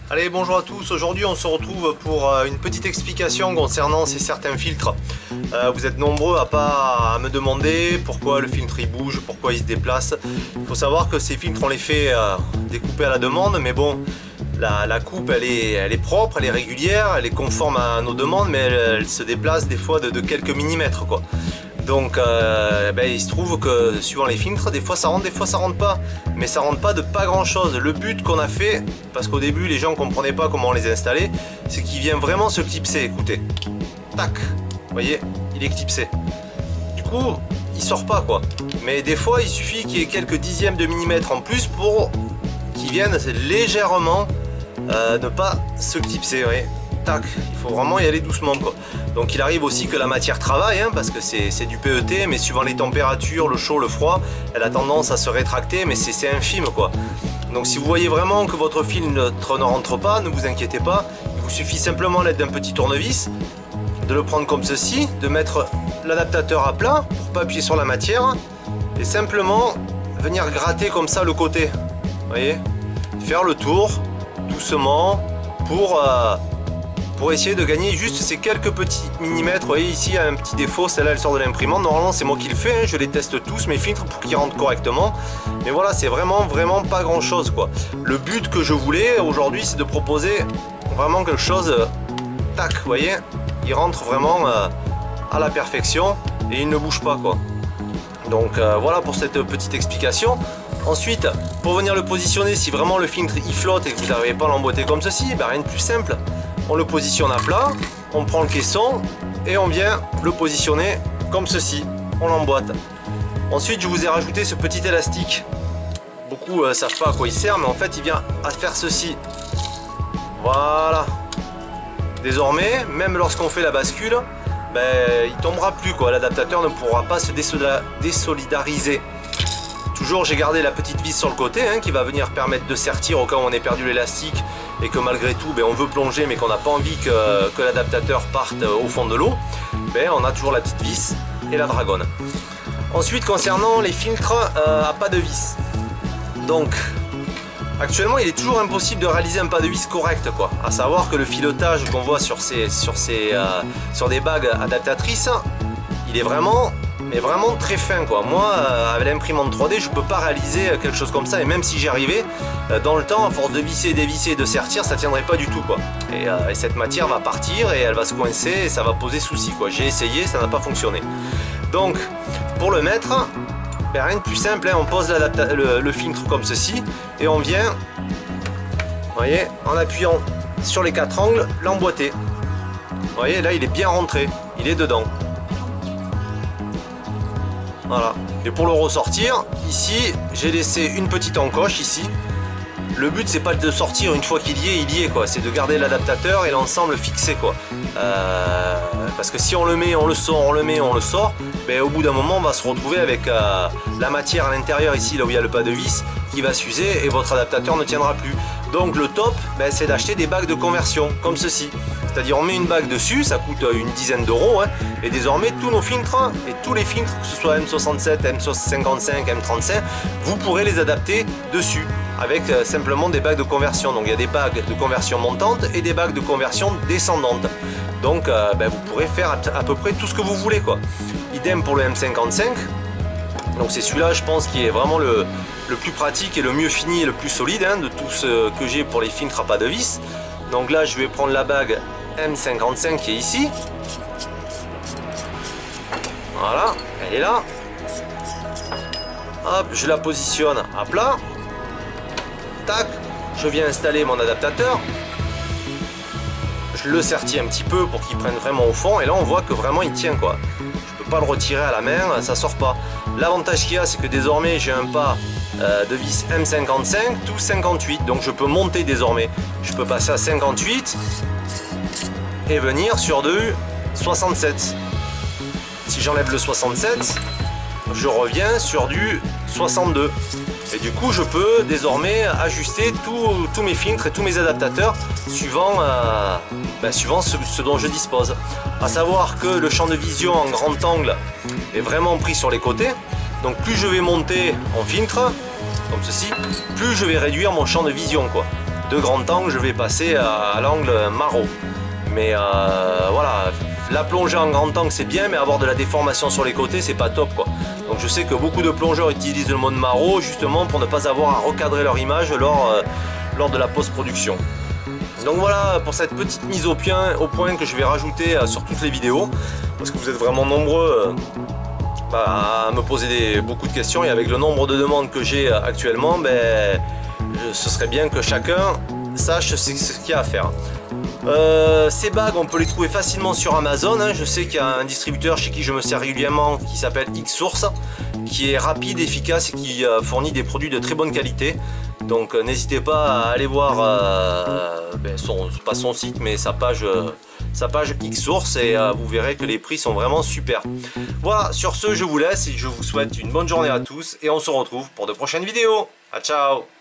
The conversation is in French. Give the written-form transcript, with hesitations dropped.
Allez, bonjour à tous. Aujourd'hui on se retrouve pour une petite explication concernant ces certains filtres. Vous êtes nombreux à me demander pourquoi le filtre il bouge, pourquoi il se déplace. Il faut savoir que ces filtres on les fait découper à la demande, mais bon, la coupe elle est propre, elle est régulière, elle est conforme à nos demandes, mais elle se déplace des fois de quelques millimètres quoi. Donc il se trouve que suivant les filtres, des fois ça rentre pas, mais ça rentre pas de pas grand chose. Le but qu'on a fait, parce qu'au début les gens comprenaient pas comment les installer, c'est qu'il vient vraiment se clipser, écoutez, tac, vous voyez, il est clipsé. Du coup, il sort pas quoi, mais des fois il suffit qu'il y ait quelques dixièmes de millimètre en plus pour qu'il vienne légèrement ne pas se clipser, vous voyez. Tac, il faut vraiment y aller doucement quoi. Donc il arrive aussi que la matière travaille hein, parce que c'est du PET, mais suivant les températures, le chaud, le froid, elle a tendance à se rétracter, mais c'est infime quoi. Donc si vous voyez vraiment que votre filtre ne rentre pas, ne vous inquiétez pas, il vous suffit simplement l'aide d'un petit tournevis, de le prendre comme ceci, de mettre l'adaptateur à plat pour pas appuyer sur la matière et simplement venir gratter comme ça le côté, vous voyez, faire le tour doucement pour essayer de gagner juste ces quelques petits millimètres. Vous voyez ici il y a un petit défaut, celle-là elle sort de l'imprimante, normalement c'est moi qui le fais, hein. Je les teste tous mes filtres pour qu'ils rentrent correctement, mais voilà, c'est vraiment pas grand chose quoi. Le but que je voulais aujourd'hui c'est de proposer vraiment quelque chose, tac, vous voyez, il rentre vraiment à la perfection et il ne bouge pas quoi. Donc voilà pour cette petite explication. Ensuite, pour venir le positionner, si vraiment le filtre il flotte et que vous n'arrivez pas à l'emboîter comme ceci, rien de plus simple. On le positionne à plat, on prend le caisson et on vient le positionner comme ceci, on l'emboîte. Ensuite je vous ai rajouté ce petit élastique. Beaucoup ne savent pas à quoi il sert, mais en fait il vient à faire ceci. Voilà. Désormais, même lorsqu'on fait la bascule, il tombera plus quoi, l'adaptateur ne pourra pas se désolidariser. Toujours j'ai gardé la petite vis sur le côté hein, qui va venir permettre de sertir au cas où on ait perdu l'élastique et que malgré tout on veut plonger mais qu'on n'a pas envie que l'adaptateur parte au fond de l'eau. On a toujours la petite vis et la dragonne. Ensuite concernant les filtres à pas de vis. Donc actuellement il est toujours impossible de réaliser un pas de vis correct quoi. À savoir que le filetage qu'on voit sur des bagues adaptatrices, il est vraiment très fin quoi. Moi avec l'imprimante 3D je peux pas réaliser quelque chose comme ça, et même si j'y arrivais dans le temps, à force de visser, dévisser et de sertir, ça tiendrait pas du tout quoi. Et cette matière va partir et elle va se coincer et ça va poser souci quoi. J'ai essayé, ça n'a pas fonctionné. Donc pour le mettre, rien de plus simple hein. On pose le filtre comme ceci et on vient, vous voyez, en appuyant sur les 4 angles, l'emboîter. Vous voyez là il est bien rentré, il est dedans. Voilà. Et pour le ressortir, ici, j'ai laissé une petite encoche ici. Le but c'est pas de sortir une fois qu'il y est quoi. C'est de garder l'adaptateur et l'ensemble fixé quoi. Parce que si on le met, on le sort, on le met, on le sort, au bout d'un moment on va se retrouver avec la matière à l'intérieur ici, là où il y a le pas de vis, qui va s'user et votre adaptateur ne tiendra plus. Donc le top, c'est d'acheter des bagues de conversion comme ceci. C'est-à-dire on met une bague dessus, ça coûte une dizaine d'euros hein, et désormais tous nos filtres et tous les filtres, que ce soit M67, M55, M35, vous pourrez les adapter dessus avec simplement des bagues de conversion. Donc il y a des bagues de conversion montante et des bagues de conversion descendante. Donc vous pourrez faire à peu près tout ce que vous voulez quoi. Idem pour le M55. Donc c'est celui-là je pense qui est vraiment le plus pratique et le mieux fini et le plus solide hein, de tout ce que j'ai pour les filtres à pas de vis. Donc là je vais prendre la bague M55 qui est ici. Voilà, elle est là. Hop, je la positionne à plat. Tac, je viens installer mon adaptateur. Je le sertis un petit peu pour qu'il prenne vraiment au fond. Et là on voit que vraiment il tient quoi. Je peux pas le retirer à la main, ça sort pas. L'avantage qu'il y a c'est que désormais j'ai un pas de vis M55 tout 58. Donc je peux monter désormais. Je peux passer à 58 et venir sur du 67. Si j'enlève le 67, je reviens sur du 62. Et du coup, je peux désormais ajuster tous mes filtres et tous mes adaptateurs suivant, suivant ce dont je dispose. À savoir que le champ de vision en grand angle est vraiment pris sur les côtés. Donc plus je vais monter en filtre, comme ceci, plus je vais réduire mon champ de vision, quoi. de grand angle, je vais passer à l'angle maro. Mais voilà, la plongée en grand angle c'est bien, mais avoir de la déformation sur les côtés c'est pas top quoi. Donc je sais que beaucoup de plongeurs utilisent le mode maro justement pour ne pas avoir à recadrer leur image lors de la post-production. Donc voilà pour cette petite mise au point que je vais rajouter sur toutes les vidéos, parce que vous êtes vraiment nombreux à me poser beaucoup de questions, et avec le nombre de demandes que j'ai actuellement, ce serait bien que chacun sache ce qu'il y a à faire. Ces bagues on peut les trouver facilement sur Amazon, hein. Je sais qu'il y a un distributeur chez qui je me sers régulièrement qui s'appelle X-Source, qui est rapide, efficace et qui fournit des produits de très bonne qualité. Donc n'hésitez pas à aller voir pas son site mais sa page X-Source, et vous verrez que les prix sont vraiment super. Voilà, sur ce je vous laisse et je vous souhaite une bonne journée à tous, et on se retrouve pour de prochaines vidéos. Ciao.